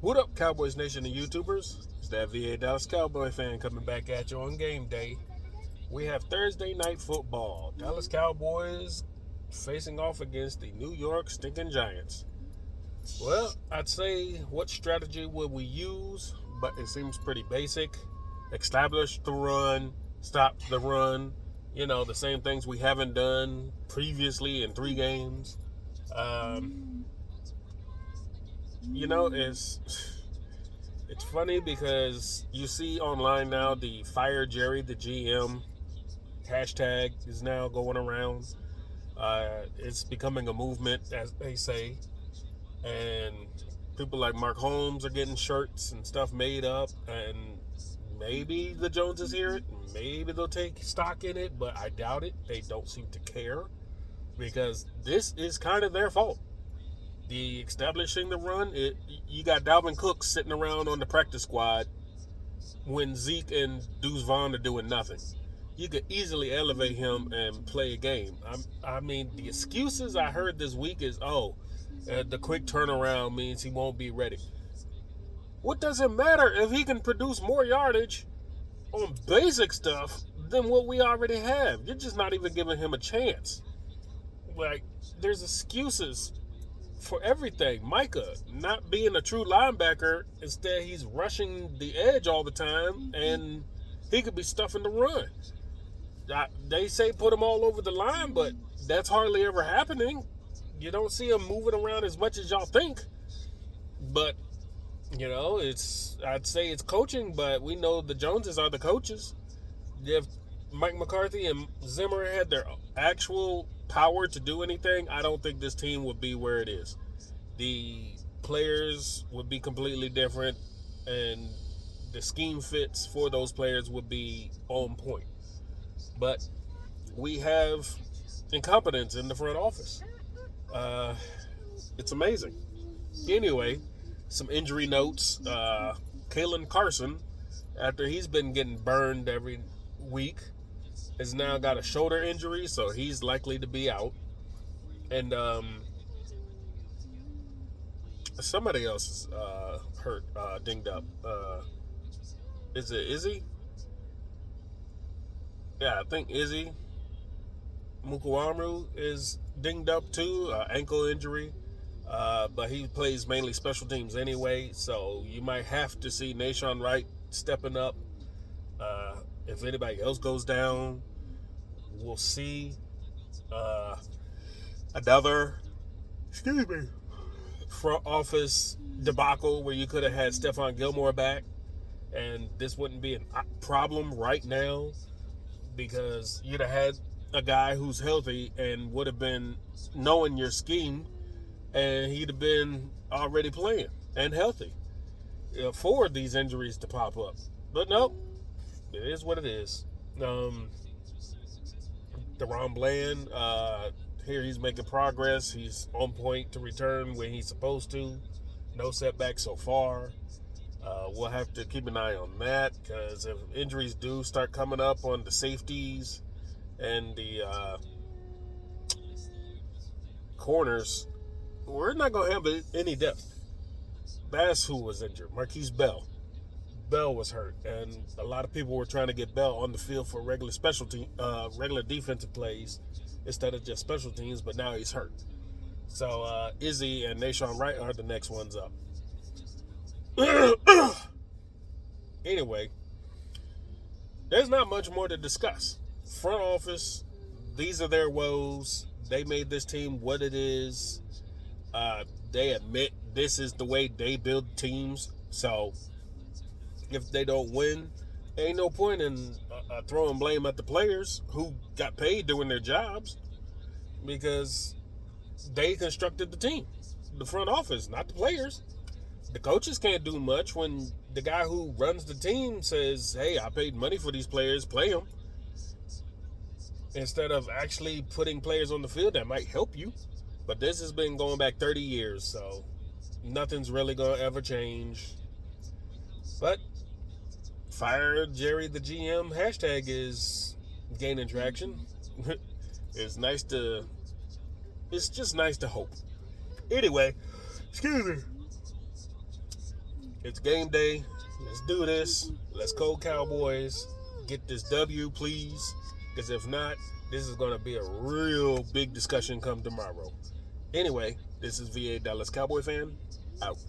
What up, Cowboys Nation and YouTubers? It's that VA Dallas Cowboy fan coming back at you on game day. We have Thursday night football. Dallas Cowboys facing off against the New York Stinking Giants. Well, I'd say what strategy would we use, but it seems pretty basic. Establish the run, stop the run. You know, the same things we haven't done previously in 3 games. Um, it's funny because you see online now the fire Jerry the GM hashtag is now going around. It's becoming a movement, as they say, and people like Mark Holmes are getting shirts and stuff made up, and maybe the Joneses hear it, maybe they'll take stock in it, but I doubt it. They don't seem to care because this is kind of their fault. The establishing the run, you got Dalvin Cook sitting around on the practice squad when Zeke and Deuce Vaughn are doing nothing. You could easily elevate him and play a game. I mean, the excuses I heard this week is, the quick turnaround means he won't be ready. What does it matter if he can produce more yardage on basic stuff than what we already have? You're just not even giving him a chance. Like, there's excuses for everything. Micah not being a true linebacker, instead he's rushing the edge all the time, and he could be stuffing the run. They say put him all over the line, but that's hardly ever happening. You don't see him moving around as much as y'all think. But I'd say it's coaching, but we know the Joneses are the coaches. If Mike McCarthy and Zimmer had their actual power to do anything, I don't think this team would be where it is. The players would be completely different, and the scheme fits for those players would be on point. But we have incompetence in the front office. It's amazing. Anyway, some injury notes. Kalen Carson, after he's been getting burned every week, has now got a shoulder injury, so he's likely to be out. And somebody else is hurt, dinged up. Is it Izzy? Yeah, I think Izzy Mukuamu is dinged up too, ankle injury. But he plays mainly special teams anyway, so you might have to see Nahshon Wright stepping up. If anybody else goes down, we'll see. Another front office debacle where you could have had Stephon Gilmore back, and this wouldn't be a problem right now because you'd have had a guy who's healthy and would have been knowing your scheme, and he'd have been already playing and healthy for these injuries to pop up. But no, it is what it is. DeRon Bland, here he's making progress. He's on point to return when he's supposed to. No setback so far. We'll have to keep an eye on that because if injuries do start coming up on the safeties and the corners, we're not going to have any depth. That's who was injured. Marquise Bell. Bell was hurt, and a lot of people were trying to get Bell on the field for regular regular defensive plays instead of just special teams, but now he's hurt. So Izzy and Nahshon Wright are the next ones up. Anyway, there's not much more to discuss. Front office, these are their woes. They made this team what it is. They admit this is the way they build teams. So if they don't win, ain't no point in throwing blame at the players who got paid doing their jobs because they constructed the team. The front office, not the players. The coaches can't do much when the guy who runs the team says, hey, I paid money for these players, play them. Instead of actually putting players on the field that might help you. But this has been going back 30 years, so nothing's really going to ever change. But fire Jerry the GM hashtag is gaining traction. It's just nice to hope. Anyway, excuse me. It's game day. Let's do this. Let's go Cowboys. Get this W, please. Because if not, this is going to be a real big discussion come tomorrow. Anyway, this is VA Dallas Cowboy fan. Out.